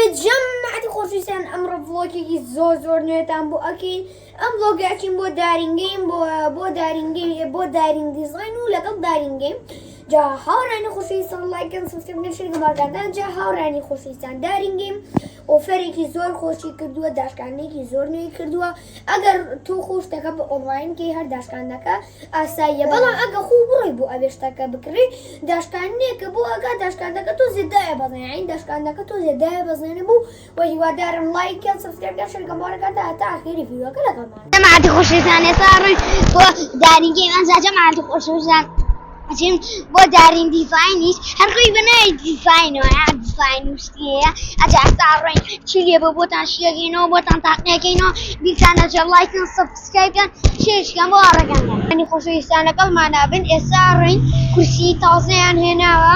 جمعتي خۆشویستان ئەمڕۆ ڤڵۆگێکی زۆر نوێتان بۆ ئەکەین. ئەم ڤڵۆگاچین بۆ دارینگەیم بۆ دارین دیزاین و لەگەڵ دارینگەیم. جا هاوڕانی خۆشویستان لایکەن سبسکرایب شەریکە بەڕێگەدان. جا هاوڕانی خۆشویستان دارینگەیم ئۆفەرێکی زۆر خۆشی کردووە، داشکانێکی زۆر نوێی کردووە. ئەگەر تۆ خۆشتەکە بە ئۆنلاینکەی هەر داشکانەکە ئاساییە، بەڵام ئەگە خوو بڕۆی بۆ ئەوێشتەکە بکڕی داشکانێکە بۆ ئەگا داشکانەکە تۆ زێدایە بەزێنێ، یعنی داشکانەکە تۆ زێدایە بەزێنێ بوو. و هیوادارم لایکەن سبسکرایب شەریکە بەڕێگەدان هەتا ئاخری ڤیدیۆکە لەگەڵمان. جەماعەتی خۆشویستان ئێستا ڕووین بۆ دارینگەی ئەنجا جەماعەتی خۆشویستان ئەچین بۆ دارین دیزاینیش هەرخۆی بەناوی دیزاینەوە یا دیزاین وشتیەیە. ئەجا ئێستا ڕووین چی لێ بۆ بۆتان شیەکەینەوە بۆتان تاقیەکەینەوە. بیزانە جە لایکەن سبسکرایبکەن شێرشکەن بۆ ئاڕەکەنەوە. ینی خۆشویستان لەگەڵمانە بن. ئێستا ڕووین کورسی تازەیان هێناوە،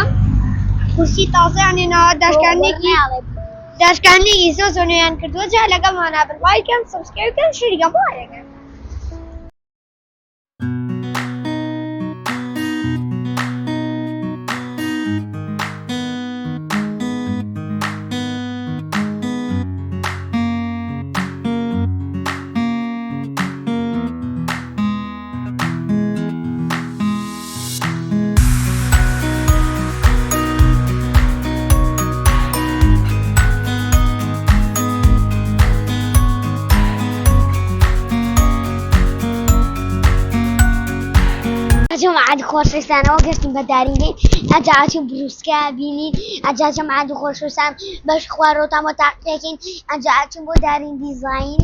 کورسی تازەیان هێناوە، داشکانێکی زۆر نوێیان کردووە. جا لەگەڵمانە بن، لایکەن سبسکرایبکەن شێرکەن بۆ ئاڕەکەن. جەماعەتی خۆشویستان ئەوە گەشتین بە دارینگەی. ئەجا ئەچین بروسکە بینین. ئەجا جەماعەتی خۆشویستان بەش خوارەوەتان بۆ تاقیەکەین. ئەجا ئەچین بۆ دارین دیزاین.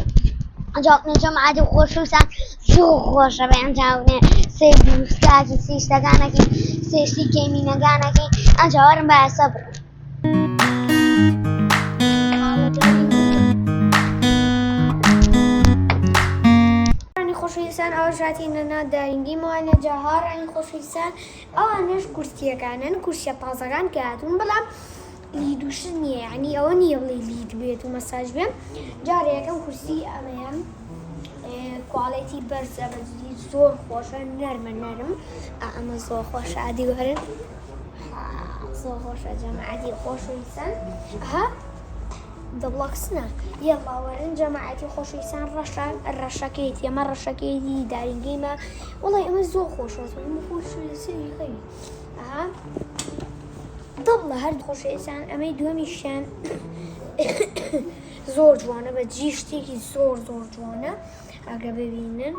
ئەجا جەماعەتی خۆشویستان زۆر خۆشە بە ئەنجاونێ سێ بروسکاکی سێ شتەکانەکەین، سێ شتی گەیمینەکانەکەین. ئەجا وەرن با ئێستا بڕۆین. خۆشویستان ئەوە ژاتینەنا دارینگی ماوانە. جا هاوڕانی خۆشویستان ئەوانەش کورسیەکانن، کورسیە تازەکان کە هاتوون، بەڵام لیدوشت نییە، یعنی ئەوە نییە بڵێ لید بێت و مەساج بێن. جارێ یەکەم کورسی ئەمەیە کواڵیتی بەرزە، بەجددی زۆر خۆشە، نەرمە نەرم. ئەمە زۆر خۆشە، ئادی وەرن زۆر خۆشە جەماعەتی خۆشویستان. دەبڵەکسنە یەڵاوەرن جەماعەتی خۆشویستان ڕەشەکەیت ئەمە ڕەشەکەیتی دارینگەیمە. وەڵی ئەمە زۆر خۆشە خۆشی خەوی دەبڵە هەر خۆشویستان. ئەمەی دووەمیشیان زۆر جوانە، بە جی شتێکی زۆر جوانە. ئەگە ببینن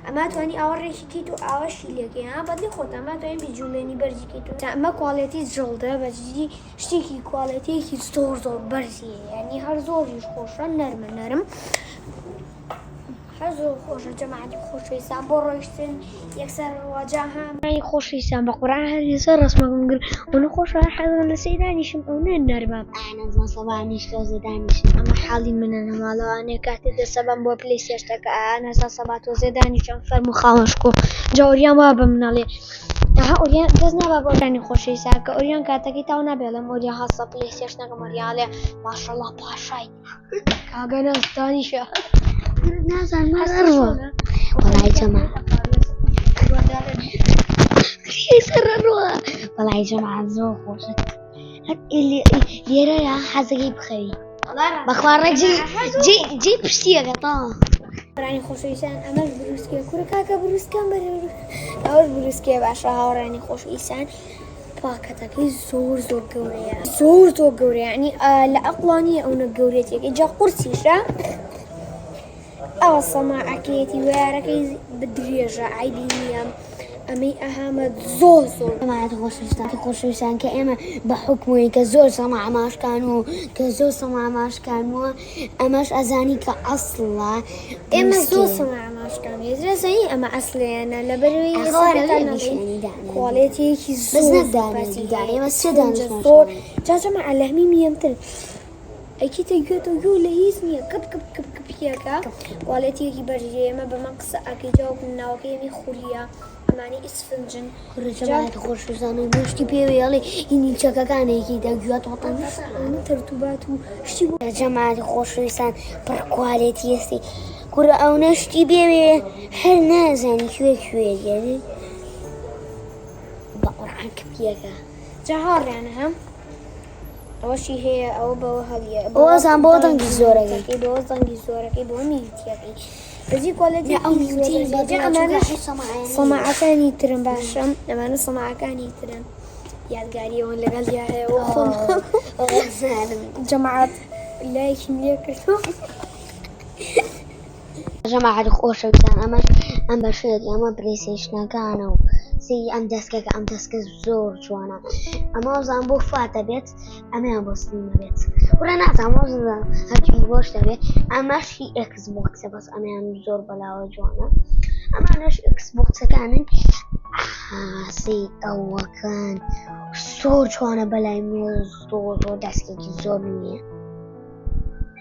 ئەمە توانی ئاوەڕێکی کەیت و ئاوەشی لێکەی بەدڵی خۆت ئەمە توانین بیجوولێنی بەرزی کەیت و ئەمە کواڵێتی جڵدە، بەجددی شتێکی کواڵێتیەکی زۆر بەرزیە، یعنی هەر زۆریش خۆشە، نەرمە نەرم، هەر زۆر خۆشە جەماعەتی خۆشویستان بۆ ڕۆیشتن یەکسەر ڕواجا هەمانی خۆشویستان بە قورئان هەریسە ڕسمەکەم کرد. ئەوە خۆشە حەزم لە سەی دانیشم، ئەو نە نەرمە ئەنەزمە سەبانیش تۆزە دانیشم. ئەمە حاڵی منە نەماڵەوانێ کاتێک دەسەبم بۆ پلەی سێشتەکە ئانەسا سەبا تۆزێ دانیشم فەرمو خاڵشکۆ. جا ئۆریان وا بە منەڵێ ئۆریان دەست نابا بۆ ڕانی خۆشویستان کە ئۆریان کاتەکەی تاو نابێ لەم ئۆریا هەستە پلەی سێشتەکەم ئۆریاڵێ ماشەڵڵا پاشای کاگە ناز دانیشە نازانم ڕوە وەڵای جەماعەت ڕوە وەڵای جەماعەت زۆر خۆشە. لێرەیە حەزەکەی بخەوی بەخوا ڕێک جێ پشتیەکە تاوە. هاوڕانی خۆشویستان ئەمەش بروسکێ کوورە کاکە بروسکەم بەرە ئەوەش بروسکێ باشە. هاوڕانی خۆشویستان پاکەتەکەی زۆر گەورەیە، زۆر گەورەیە، ینی لە ئەقڵانیە ئەوە گەورێتێکی. جا قورسیشە ئەوە سەماعەکەیەتی ویارەکەی بدرێژە عیبی نییە. ئەمەی ئەهامە زۆر جەماعەتی خۆشویستان کە ئێمە بە حکومەوەی کە زۆر سەماع ئاماشکان و کە زۆر سەماع ئاماشکانوە ئەمەش ئەزانی کە ئەسڵە. ئێمە زۆر سەماع ئاماشکان زەزایی ئەمە ئەسڵیانە لەبەرەوەی کواڵێتیەکی زۆر جا جەماعە لە هەمی میەمتر ئەیکیتە گوێتە گوێ لە هیچ نییە کپکەپیەکە کواڵێتیەکی بەرزیە. ئێمە بەمە قسە ئەکەی جاوب ناوەکەی ئەمی خولیە ئەمانی ئیسفنجن. جەماعەتی خۆشویستان شتی پێوێڵێ هینی چەکەکانێکی دەگوێت وەتەن تەرتوبات و شتی بۆ جەماعەتی خۆشویستان پڕ کواڵێتی هەستی کورە ئەو نەشتی بێوێ هەر نازانی کوێگەری بە قورئان کپیەکە. جا هاڕیانە هەم ئەوەشی هەیە ئەوە بەوە هەڵیە ئەوەزان بۆ دەنگی زۆرەکەی بەوە زەنگی زۆرەکەی بۆ میوتیەکەی بەزی کۆڵەتی سەماعەکانی ترن باشە ئەمانە سەماعەکانی ترن یادگاریەوەن لەگەڵ یا هەیەەوە خۆم جەماعەت لایەکی لێ کردەوە جەماعەت خۆشەویستان ئەم بەشێتی ئەمە پلەیستێشنەکانە و ئەم دەستکەکە ئەم دەستکە زۆر جوانە ئەمە وەزان بۆ فاتە بێت ئەمەیان بۆ سلیمە بێت وەرە نازانم هەرکی بۆش دەبێت ئەمەشی ئێکس بۆکسە بەس ئەمەیان زۆر بەلاوە جوانە ئەمانەش ئێکس بۆکسەکانن سی ئەوەکان زۆر جوانە بەلای من زۆر دەستکێکی زۆر نییە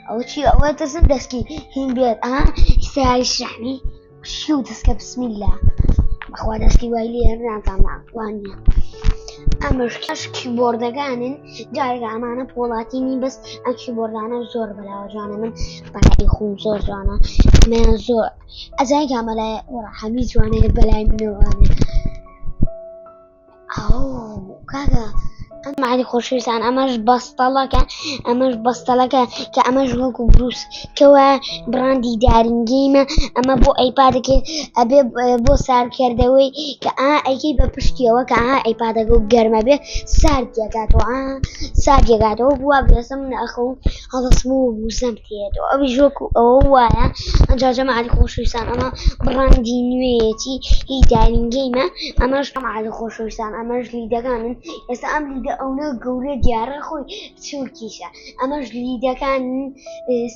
ئەوە چی ئەوە دەزم دەستکی هین بێت ئیسایی شەحنی چی و دەستکە بسمیللا بەخوا دەستی وای لێ نازانم وانە ئەمەش کیبۆردەکانن جارێکە ئەمانە پۆڵاتینی بەس ئەم کیبۆردانە زۆر بەلاوە جوانە من بەلای خۆم زۆر جوانە ئەمەیان زۆر ئەزای کامەلای هەمی جوانەیە بەلای منەوەوانێ کاکە ئەمانی خۆشویستان ئەمەش بەستەڵەکە کە ئەمەش وەکو بروس کەوە بڕاندی دارینگەیمە ئەمە بۆ ئەیپادەکە ئەبێ بۆ سارکردەوەی کە ئەیکەی بە پشتیەوە کە ئەیپادەکە و گەرمە بێ ساردێکاتەوە بووە بێسم نەخە و هەڵەسم و بوزەم تێتەوە ئەوی ژۆک ئەوە وایە ئەنجا جەماعەتی خۆشویستان ئەمە بڕاندی نوێیەتی هی دارینگەیمە ئەمەش جەماعەتی خۆشویستان ئەمەش لیدەکانن ئێستا ئەم لیدە ئەوە گەورە دیارە خۆی چورکیشە ئەمەش لیدەکان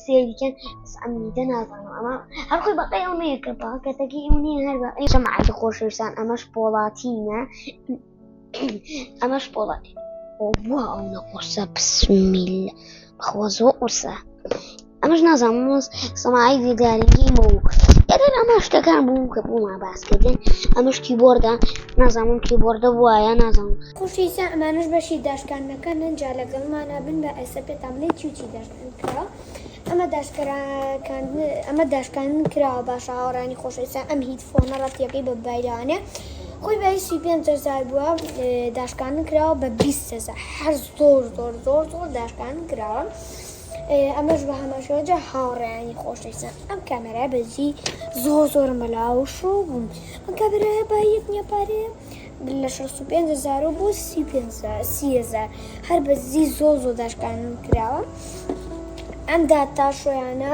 سێریکەن ئەم لیدە نازانم ئەمە هەرخۆی بەقەی ئەو نەیەکە باکەتەکەی ئەو نیە هەر جەماعەتی خۆشویستان ئەمەش پۆڵاتینە ئەمەش پۆڵاتی وا ئەو نەقورسە بسمیل بەخوا زۆر قورسە ئەمەش نازانم سەماعی دارینگەیمە و ئەگەر ئەمە شتەکان بوو کە بوومە باسکردن ئەمەش کیبۆردە نازانم کیبۆردە وایە نازانم خۆشویستان ئەمانش بەشی داشکاندنەکە نەنجا لەگەڵمانە بن بە ئێستا پێتان بڵێ چی داشکاند کراوە ئەمە داشکاندن کراوە باشە هاوڕانی خۆشویستان ئەم هیدفۆنە ڕەتیەکەی بە بایرانێ خۆی بە 35,000 بووە داشکاندن کراوە بە 20,000 هەر زۆر داشکاندن کراوە ئەمەش بە هەمەشەوەجە هاوڕێیانی خۆشەویستان ئەم کامێرای بەزی زۆر مەلاو شۆ بوون ئەم کامێرایە بە یەک نیەپارەیە لە 65,000 بۆ 30,000 هەر بەزی زۆر داشکاندن کراوە ئەم داتاشۆیانە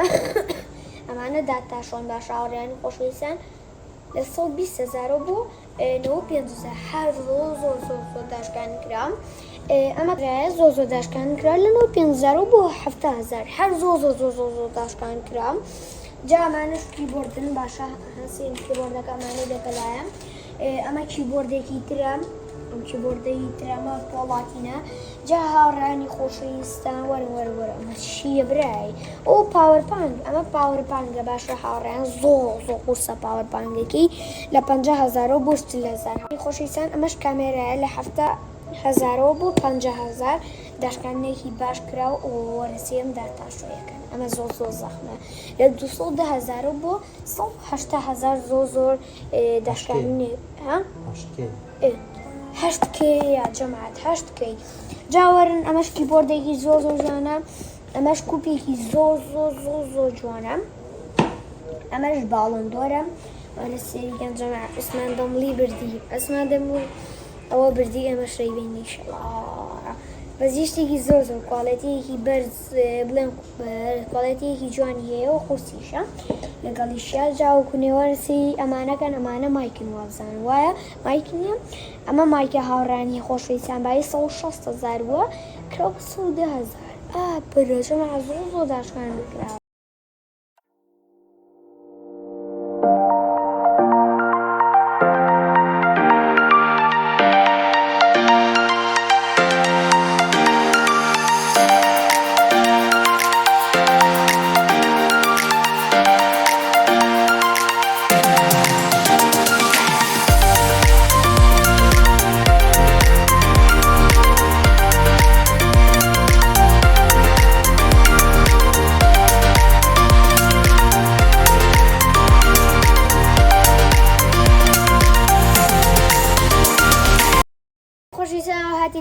ئەمانە داتاشۆن باشە هاوڕێیانی خۆشەویستان لە 120,000 بۆ 95,000 هەر زۆر داشکاندن کراوە ئەمە درایە زۆر داشکاندن کرا لە 95,000 بۆ 70,000 هەر زۆر داشکاندن کرا جا ئەمانەش کیبۆردن باشە هەسێن کیبۆردەکە ئەمانە دەکەلایە ئەمە کیبۆردێکی ترە ئەم کیبۆردەی ترەمە پۆڵاتینە جا هاوڕانی خۆشەویستان وەرە ئەمە چییە برای ئەو پاوەرپانک ئەمە پاوەرپانکە باشە هاوڕیان زۆر قورسە پاوەرپانکێکی لە 50,000 بۆ 40,000 خۆشەویستان ئەمەش کامێرایە لە 70,000 بۆ 50,000 داشکاندنێکی باش کراوە وەرەسیەم داتاشۆیەکەن ئەمە زۆر زەخمە لە 210,000 بۆ 180,000 زۆر داشکاندنێ 8K یا جەماعەت 8K جاوەرن ئەمەش کیبۆردێکی زۆر جوانە ئەمەش کوپێکی زۆر جوانە ئەمەش باڵندۆرە وانە سێریکەم جەماعەت ئوسمان دەمڵی بردی ئەسمان دەمڵی ئەوە بردی ئەمە شەیبێنی بەزیشتێکی زۆر کواڵەتیەکی بەرز بڵێن کواڵەتیەکی جوانی هەیە و قورسیشە لەگەڵیشیا جاوکو نێوەرسی ئەمانەکەن ئەمانە مایکن وابزان وایە مایک نییە ئەمە مایکە هاوڕانی خۆشەویستان بای 160,000 بووە کراوە 110,000 پرۆژەمە زۆر داشکان بکراوە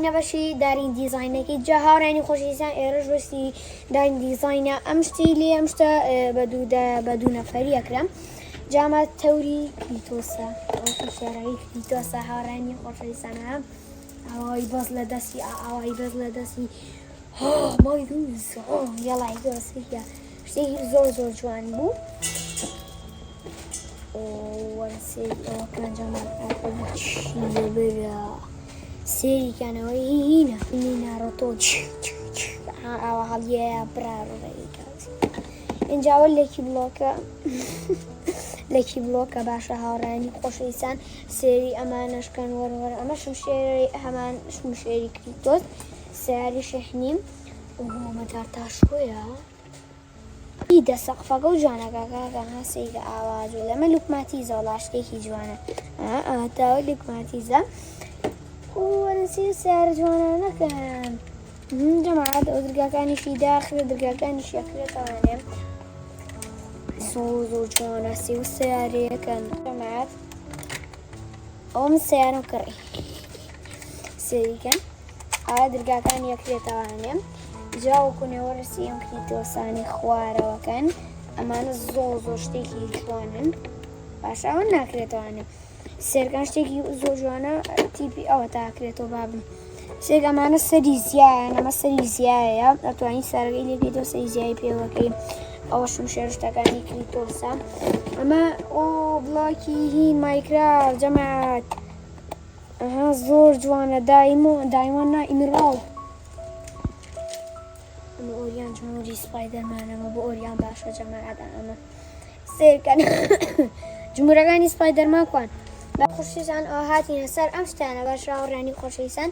گەینە بەشی دارین دیزاینەکەی جا هاوڕێنی خۆشەویستان ئێرەش بەستی دارین دیزاینە ئەم شتی لێ ئەم شتە بە دوو نەفەری ئەکرم جامە تەوری کریتۆسە شێرایی کریتۆسە هاوڕێنی خۆشەویستانە ئاوای بەز لە دەستی ئاوای بەز لە دەستی مای دووز یاڵای دۆسیە شتێکی زۆر زۆر جوان بوو سێریکانەوەی هینە نارۆتۆ ئاوا هەڵیە براڕێکات اینجاوە لەکی بڵۆکە باشە هاوڕانی خۆشەویستان سێری ئەمانەشکەن وەرەوەر ئەمە شمشێری هەمان شمشێری کریتۆس سیاری شەحنیم مەدار تاشکۆیە دە سەقفەکە و جوانەکەکە هەسەیکە ئاواز و لەمە لوکماتیزە وڵا شتێکی جوانە ئەتاوە لوکماتیزە وەرەسی سیارە جوانانەکەن جەماعەت ئەو دەرگاکانیشی داخرە دەرگاکانیشی ئەکرێتەوانێ زۆر جوانە سێ و سیارەیەکەن جەماعەت ئەوە من سیارەم کڕی سێریکەن ئایا دەرگاکانی ئەکرێتەوانێ جاوەکو نێوەرسی ئەم کریتۆسانی خوارەوەکەن ئەمانە زۆر شتێکی جوانن باشە ئەوە ناکرێتەوانێ سێرگان شتێکی زۆر جوانە تیپی ئەوە تاکرێتەوە بابم سێک ئەمانە سەری زیایە ئەمە سەری زیایە ئەتوانی سارگەی لێ بێتەوە سەری زیای پێوەکەی ئەوە شمشێر شتەکانی کریتۆسە ئەمە بڵاکی هین مایکرا جەماعەت ئەها زۆر جوانە دایمۆن ئیمراڵ ئەمە ئۆریان جمهوری سپایدەرمانەمە بۆ ئۆریان باشە جەماعەت ئەمە سێرکەن جمهورەکانی سپایدەرمان کوان خۆشەویستان ئەوە هاتینە سەر ئەم شتانە باشە هاوڕێنی خۆشەویستان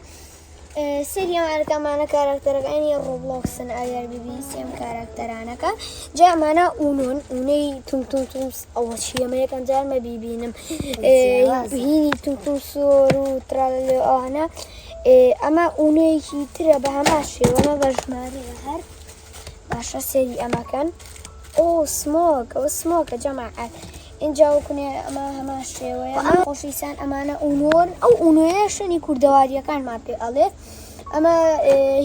سری ئەمانەکەمانە کاراکتەرەکانی ڕۆبلۆکسن ئەگەر ببیست ئەم کاراکتەرانەکە جا ئەمانە ئونۆن ئونەی تومتومس ئەوە چی ئەمە یەکەم جارمە بیبینم هینی تومتوم سۆر و ترالێ ئەوانە ئەمە ئونەیەکی ترە بە هەما شێوەمە بە ژمارەیە هەر باشە سێری ئەمەکەن سمۆک ئەوە سمۆکە جەماعەت اینجا وەکوێ ئەمە هەما شێوەیە خۆشەویستان ئەمانە ئونۆن ئەو ئونۆیە شوێنی کوردەواریەکانمان پێ ئەڵێت ئەمە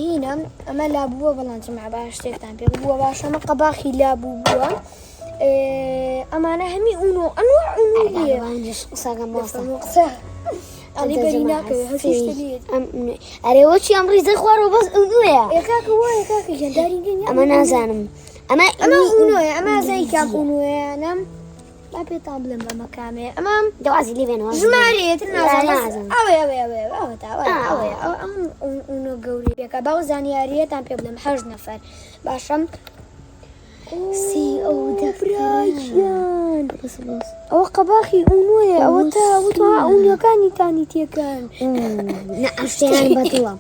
هینە ئەمە لابووە بەڵام جەماع باش شتێکتان پێ بووە باش ئەمە قەباخی لابوو بووە ئەمانە هەمی ئونۆ ئەنواع ئونۆ ئەڵی بەری ناکەوێت هەشتە لێت ئەرێوە چی ئەم ڕیزە خوارەوە بەس ئونوەیە کاکە وایە کاکە گەنداری ئەمە نازانم ئەمە ئونۆیە ئەمە زەی کاک ئونۆیانە با پێتان بڵێم بەمە کامەیە ئەمە دەوازی لێبێنەوە ژمارەیەتر نازانم ئەوەیە ئەم ئونۆ گەوری پێکە باو زانیاریەتان پێ بڵێم 8 نەفەر باشەم سی ئەو دەفراگیان ئەوە قەباخی ئونۆیە ئەوە تا ئونەکانی تانی تێکەن ئەشتیان بەدڵە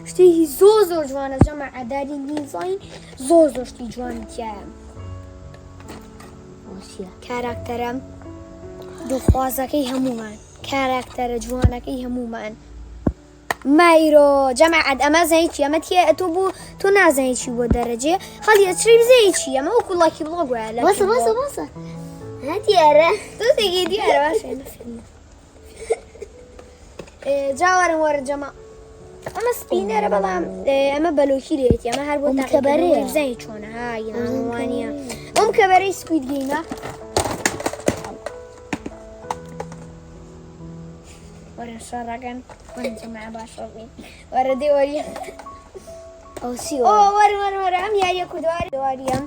شتێکی زۆر جوانە جەماعەت دارین دیزاین زۆر شتی جوانی تایە کاراکتەرە دڵخوازەکەی هەمومان کاراکتەرە جوانەکەی هەمومان مایرۆ جەماعەت ئەمە زەیچی ئەمە تێ ئەتۆ بوو تۆ نازانی چی بۆ دەرەجێ هەڵی ئەچری بزەیچی ئەمە وەکو ڵاکی بڵۆ گوایە لە بەسە هەتیارە تۆ تێگەی دیارە باشە جاوەرم وەرە جەما ئەمە سپینەرە بەڵام ئەمە بەلۆکی لێتی ئەمە هەر بۆ تاکەبەرەیە بزەی چۆنە هاوانە ئەم کەبەرەی سکوید گەیمە وەرە شەڕەکەن جەماع باشە بین وەرە دێ وەریە وەرە ئەم یاریە کوردواریە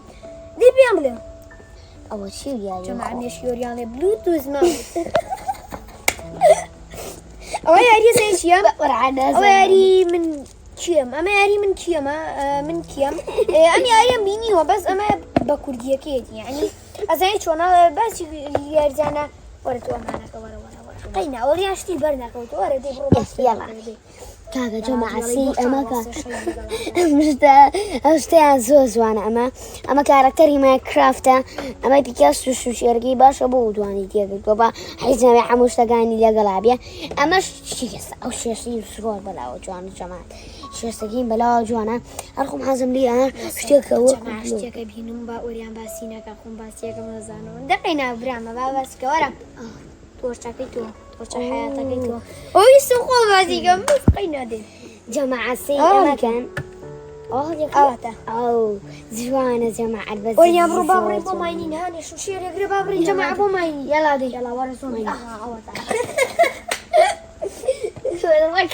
دێ پێیان بڵێم ئەوە چی جەماع مێشیۆریان لێ بلوتوزمە ئەوە یاریە زەیچیە ئەوە یاری من کیم ئەمە یاری من کیەمە من کیم ئەم یاریەم بینیوە بەس ئەمە بە کوردیەکەیەتی یعنی ئەزای چۆنە باسی یاریزانە وەرە تۆ ئەمانەکە وەرە قەینا ئەوەریان شتی بەرنەکەوتە وەرە دێ بڕۆ کاکە جەماعەتی ئەمەکە ئەم شتیان زۆر جوانە ئەمە کارەکتەری مایکرافتە ئەمە پیکاس و شوشێرگی باشە بۆ دوانی تێگرتووە بە حیزەوێ هەموو شتەکانی لەگەڵا بێ ئەمەش چیکەسە ئەو شێشی زۆر بەلاوە جوانە جەماعەت شێستەکەین بەلاوە جوانە هەرخۆم حەزم لێ شتێکەوە شتێکە بینم با ئۆریان باسی نەکە خۆم باسیەکەم نەزانەوە دەقەینا برامە با باسکە وەرە تۆشتەکەی تۆ تۆچە حیاتەکەی تۆ ئەوی سم خۆ بازیکەم بەس قەی نادێ جماعة سي آه. مكان ديك أو زوانة جماعة بس وريا برو بابري بو ماينين هاني شو شير يقرب بابري جماعة بو ماينين يلا دي يلا ورسوني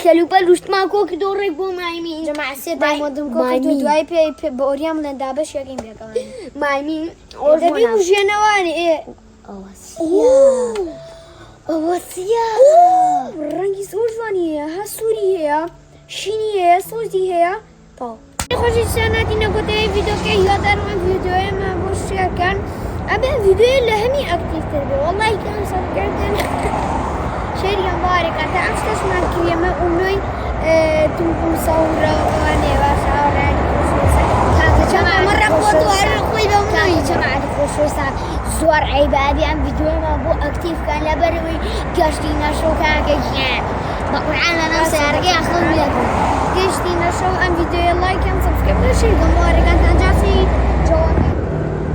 كلو بلوشت ماكو كدوري بو مايمين جماعة سيدا مودم مايمين. كوكو دواي بي بوريام لندا باش يقيم بيكوان مايمين دبي وجنواني ايه أوسيا رنگی زور جوانی ها سوری هيا شینی هيا سوزی هيا طاو خوشی سنتی نگوته ویدیو که یادم ویدیو ما باش شیر کن ابي فيديو لهمي اكتيف تربي والله كان صار كردن شير مبارك انت عم تسمع كلمه امي تكون صوره وانا وصوره جماعة مرة قوت وعرقوا إذا كان جماعة خوشويسان زور عبادي ام فيديو ما بو اكتيف كان لبروي قاشتينا شو كان كيان بقرعان انا سيارجي اخذ لكم قشتينا شو ام فيديو لايك ام سبسكرايب شير مبارك انت